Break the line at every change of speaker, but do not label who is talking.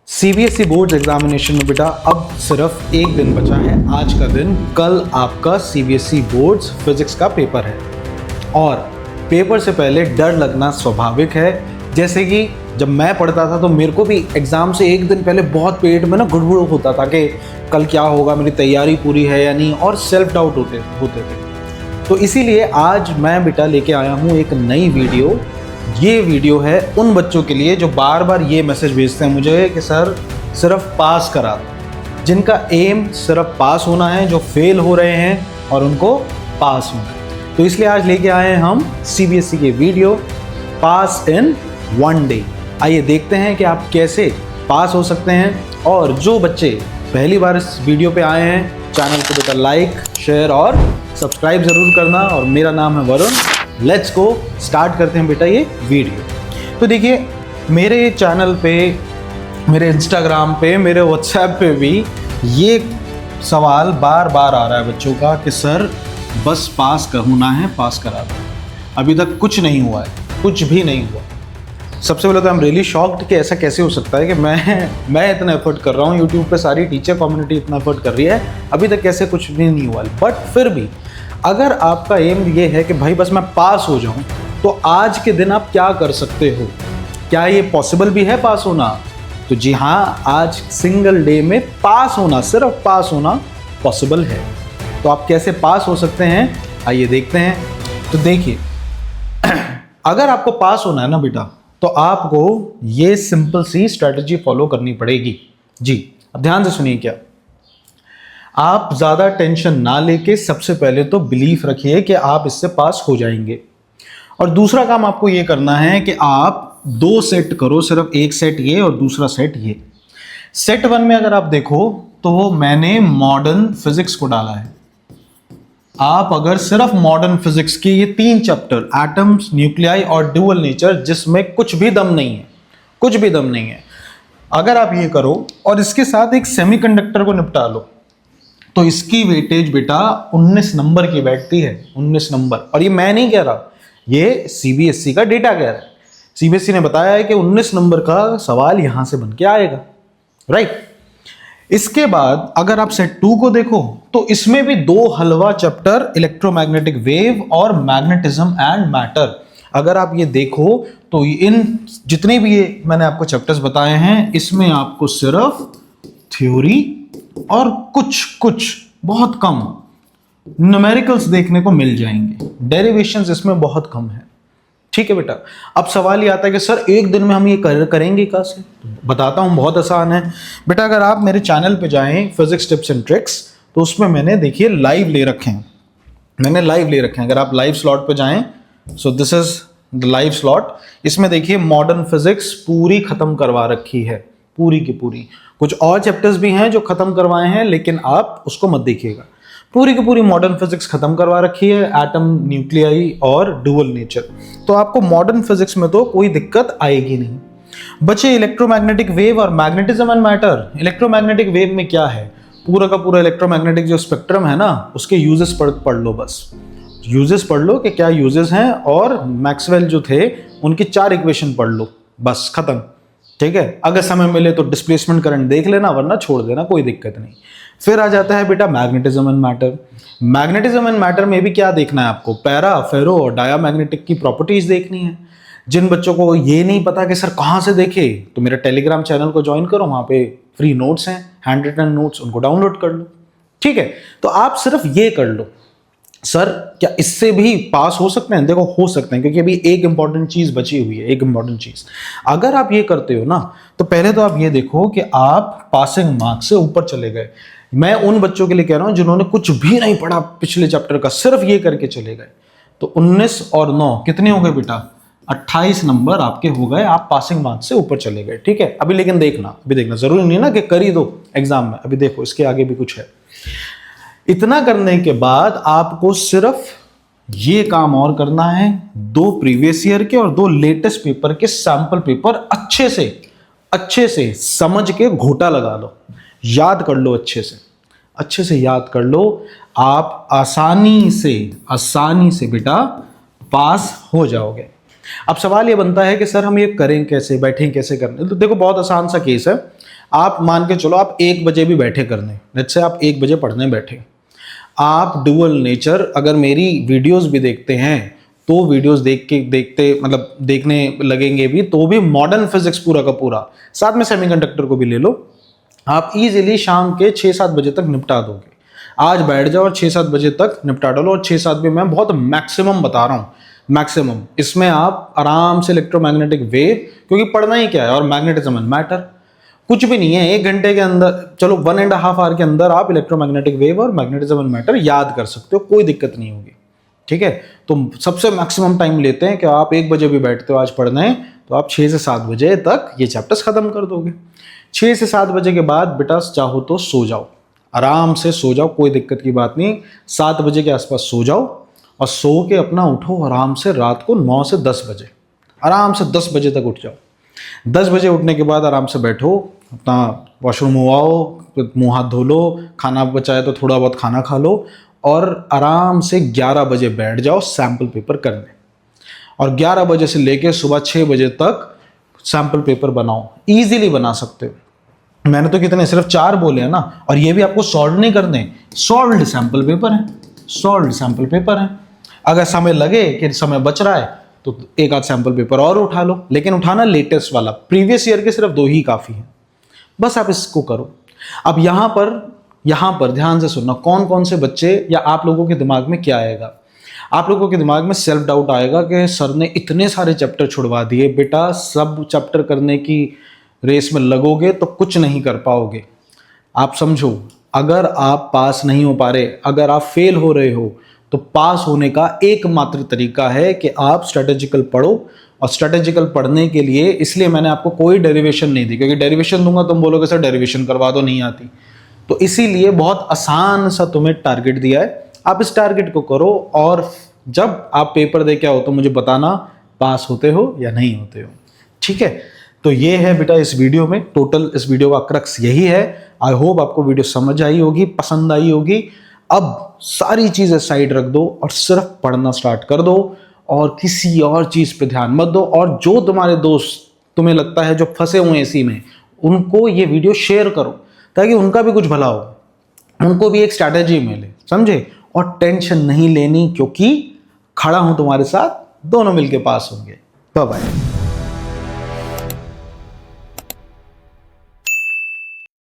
CBSE board examination में बेटा अब सिर्फ एक दिन बचा है। आज का दिन, कल आपका सीबीएसई बोर्ड फिजिक्स का पेपर है और पेपर से पहले डर लगना स्वाभाविक है। जैसे कि जब मैं पढ़ता था तो मेरे को भी एग्ज़ाम से एक दिन पहले बहुत पेट में ना गुड़गुड़ होता था कि कल क्या होगा, मेरी तैयारी पूरी है या नहीं, और सेल्फ डाउट होते थे। तो इसीलिए आज मैं बेटा लेके आया हूँ एक नई वीडियो। ये वीडियो है उन बच्चों के लिए जो बार बार ये मैसेज भेजते हैं मुझे कि सर सिर्फ पास करा दो, जिनका एम सिर्फ पास होना है, जो फेल हो रहे हैं और उनको पास होना है। तो इसलिए आज लेके आए हैं हम सीबीएसई के video pass in one day. आइए देखते हैं कि आप कैसे पास हो सकते हैं। और जो बच्चे पहली बार इस वीडियो पे आए हैं, चैनल को बेटा लाइक, शेयर और सब्सक्राइब ज़रूर करना। और मेरा नाम है वरुण। लेट्स गो, स्टार्ट करते हैं बेटा ये वीडियो। तो देखिए, मेरे चैनल पे, मेरे इंस्टाग्राम पे, मेरे व्हाट्सएप पे भी ये सवाल बार बार आ रहा है बच्चों का कि सर बस पास होना है, पास करा दो। अभी तक कुछ नहीं हुआ है, कुछ भी नहीं हुआ। सबसे पहले तो आई एम रियली शॉक्ड कि ऐसा कैसे हो सकता है कि मैं इतना एफर्ट कर रहा हूँ, यूट्यूब पे सारी टीचर कम्युनिटी इतना एफर्ट कर रही है, अभी तक कैसे कुछ भी नहीं हुआ। बट फिर भी अगर आपका एम ये है कि भाई बस मैं पास हो जाऊं, तो आज के दिन आप क्या कर सकते हो? क्या ये पॉसिबल भी है पास होना? तो जी हाँ, आज सिंगल डे में पास होना, सिर्फ पास होना पॉसिबल है। तो आप कैसे पास हो सकते हैं, आइए देखते हैं। तो देखिए, अगर आपको पास होना है ना बेटा, तो आपको ये सिंपल सी स्ट्रेटजी फॉलो करनी पड़ेगी। जी अब ध्यान से सुनिए। क्या आप ज़्यादा टेंशन ना लेके सबसे पहले तो बिलीफ रखिए कि आप इससे पास हो जाएंगे। और दूसरा काम आपको ये करना है कि आप दो सेट करो, सिर्फ एक सेट ये और दूसरा सेट ये। सेट वन में अगर आप देखो तो मैंने मॉडर्न फिजिक्स को डाला है। आप अगर सिर्फ मॉडर्न फिजिक्स की ये 3 चैप्टर, एटम्स, न्यूक्लियाई और ड्यूअल नेचर, जिसमें कुछ भी दम नहीं है, कुछ भी दम नहीं है, अगर आप ये करो और इसके साथ एक सेमीकंडक्टर को निपटा लो, तो इसकी वेटेज बेटा 19 नंबर की बैठती है। 19 नंबर। और ये मैं नहीं कह रहा, ये सीबीएसई का डेटा कह रहा है। सीबीएसई ने बताया है कि 19 नंबर का सवाल यहां से बन के आएगा, राइट। इसके बाद अगर आप सेट 2 को देखो तो इसमें भी 2 हलवा चैप्टर, इलेक्ट्रोमैग्नेटिक वेव और मैग्नेटिज्म एंड मैटर। अगर आप ये देखो तो इन जितने भी ये मैंने आपको चैप्टर्स बताए हैं, इसमें आपको सिर्फ थ्योरी और कुछ बहुत कम न्यूमेरिकल्स देखने को मिल जाएंगे। डेरिवेशंस इसमें बहुत कम है। ठीक है बेटा। अब सवाल ये आता है कि सर एक दिन में हम ये करेंगे कैसे? तो बताता हूं, बहुत आसान है बेटा। अगर आप मेरे चैनल पे जाएं, फिजिक्स टिप्स एंड ट्रिक्स, तो उसमें मैंने देखिए लाइव ले रखे हैं। अगर आप लाइव स्लॉट पे जाएं, so this is the live slot. इसमें देखिए मॉडर्न फिजिक्स पूरी खत्म करवा रखी है, पूरी की पूरी। कुछ और चैप्टर्स भी हैं जो खत्म करवाए हैं, लेकिन आप उसको मत देखिएगा। पूरी की पूरी मॉडर्न फिजिक्स खत्म करवा रखी है, एटम, न्यूक्लियाई और ड्यूअल नेचर। तो आपको मॉडर्न फिजिक्स में तो कोई दिक्कत आएगी नहीं। बचे इलेक्ट्रोमैग्नेटिक वेव और magnetism and matter. Electromagnetic wave में क्या है, पूरा का पूरा इलेक्ट्रोमैग्नेटिक जो स्पेक्ट्रम है ना, उसके यूजेस पढ़ लो। बस यूजेस पढ़ लो कि क्या यूजेस हैं, और मैक्सवेल जो थे उनकी 4 इक्वेशन पढ़ लो, बस खत्म। ठीक है। अगर समय मिले तो डिस्प्लेसमेंट करंट देख लेना, वरना छोड़ देना, कोई दिक्कत नहीं। फिर आ जाता है बेटा magnetism and matter. Magnetism and matter में भी क्या देखना है आपको, पैरा, फेरो और डायामैग्नेटिक की प्रॉपर्टीज देखनी है। जिन बच्चों को ये नहीं पता कि सर कहाँ से देखे, तो मेरा टेलीग्राम चैनल को ज्वाइन करो, वहाँ पे फ्री नोट्स हैं, हैंड रिटन नोट्स, उनको डाउनलोड कर लो। ठीक है। तो आप सिर्फ ये कर लो। सर क्या इससे भी पास हो सकते हैं? देखो हो सकते हैं, क्योंकि अभी एक इंपॉर्टेंट चीज बची हुई है। एक इंपॉर्टेंट चीज अगर आप ये करते हो ना, तो पहले तो आप ये देखो कि आप पासिंग मार्क्स से ऊपर चले गए। मैं उन बच्चों के लिए कह रहा हूं जिन्होंने कुछ भी नहीं पढ़ा पिछले चैप्टर का, सिर्फ ये करके चले गए। तो 19 और 9 कितने हो गए बेटा? 28 नंबर आपके हो गए, आप पासिंग मार्क्स से ऊपर चले गए। ठीक है। अभी लेकिन अभी देखना जरूरी नहीं ना कि कर ही दो एग्जाम में। अभी देखो इसके आगे भी कुछ है। इतना करने के बाद आपको सिर्फ ये काम और करना है, 2 प्रीवियस ईयर के और 2 लेटेस्ट पेपर के सैंपल पेपर अच्छे से समझ के घोटा लगा लो, याद कर लो, अच्छे से याद कर लो। आप आसानी से बेटा पास हो जाओगे। अब सवाल ये बनता है कि सर हम ये करें कैसे, बैठें कैसे करने? तो देखो बहुत आसान सा केस है। आप मान के चलो आप 1 बजे भी बैठे करने, लेट्स से आप 1 बजे पढ़ने बैठे, आप डुअल नेचर अगर मेरी वीडियोस भी देखते हैं तो वीडियोस देखते मतलब देखने लगेंगे भी तो भी मॉडर्न फिजिक्स पूरा का पूरा, साथ में सेमीकंडक्टर को भी ले लो, आप इजीली शाम के 6-7 बजे तक निपटा दोगे। आज बैठ जाओ और 6-7 बजे तक निपटा डालो, और 6-7 भी मैं बहुत मैक्सिमम बता रहा हूँ, मैक्सिमम। इसमें आप आराम से इलेक्ट्रोमैग्नेटिक वेव, क्योंकि पढ़ना ही क्या है, और मैग्नेटिज्म एंड मैटर, कुछ भी नहीं है। 1 घंटे के अंदर, चलो 1.5 आवर के अंदर आप इलेक्ट्रोमैग्नेटिक वेव और मैग्नेटिज्म एंड मैटर याद कर सकते हो, कोई दिक्कत नहीं होगी। ठीक है, तो सबसे मैक्सिमम टाइम लेते हैं कि आप 1 बजे भी बैठते हो आज पढ़ने, तो आप 6 से 7 बजे तक ये चैप्टर्स खत्म कर दोगे। 6 से 7 बजे के बाद बेटा चाहो तो सो जाओ, आराम से सो जाओ, कोई दिक्कत की बात नहीं। 7 बजे के आसपास सो जाओ और सो के अपना उठो आराम से रात को 9 से 10 बजे, आराम से 10 बजे तक उठ जाओ। 10 बजे उठने के बाद आराम से बैठो, अपना वॉशरूम हुआओ, मुँह हाथ धो लो, खाना बचाए तो थोड़ा बहुत खाना खा लो, और आराम से 11 बजे बैठ जाओ सैम्पल पेपर करने, और 11 बजे से लेके सुबह 6 बजे तक सैम्पल पेपर बनाओ। ईजिली बना सकते हो। मैंने तो कितने, सिर्फ 4 बोले हैं ना, और ये भी आपको सॉल्व नहीं करने, सॉल्व्ड सैम्पल पेपर है, सॉल्व्ड सैम्पल पेपर है। अगर समय लगे कि समय बच रहा है तो एक आध सैम्पल पेपर और उठा लो, लेकिन उठाना लेटेस्ट वाला, प्रीवियस ईयर के सिर्फ 2 ही काफ़ी है, बस आप इसको करो। अब यहाँ पर ध्यान से सुनना, कौन कौन से बच्चे या आप लोगों के दिमाग में क्या आएगा, आप लोगों के दिमाग में सेल्फ डाउट आएगा कि सर ने इतने सारे चैप्टर छुड़वा दिए। बेटा सब चैप्टर करने की रेस में लगोगे तो कुछ नहीं कर पाओगे। आप समझो, अगर आप पास नहीं हो पा रहे, अगर आप फेल हो रहे हो, तो पास होने का एकमात्र तरीका है कि आप स्ट्रेटेजिकल पढ़ो। और स्ट्रेटेजिकल पढ़ने के लिए इसलिए मैंने आपको कोई डेरिवेशन नहीं दी, क्योंकि डेरिवेशन दूंगा तुम बोलोगे सर डेरिवेशन करवा दो, नहीं आती। तो इसीलिए बहुत आसान सा तुम्हें टारगेट दिया है, आप इस टारगेट को करो, और जब आप पेपर दे के आओ तो मुझे बताना पास होते हो या नहीं होते हो। ठीक है, तो ये है बेटा इस वीडियो में, टोटल इस वीडियो का क्रक्स यही है। आई होप आपको वीडियो समझ आई होगी, पसंद आई होगी। अब सारी चीज़ें साइड रख दो और सिर्फ पढ़ना स्टार्ट कर दो, और किसी और चीज़ पे ध्यान मत दो। और जो तुम्हारे दोस्त तुम्हें लगता है जो फंसे हुए इसी में, उनको ये वीडियो शेयर करो ताकि उनका भी कुछ भला हो, उनको भी एक स्ट्रैटेजी मिले, समझे। और टेंशन नहीं लेनी, क्योंकि खड़ा हूं तुम्हारे साथ, दोनों मिलके पास होंगे। Bye bye.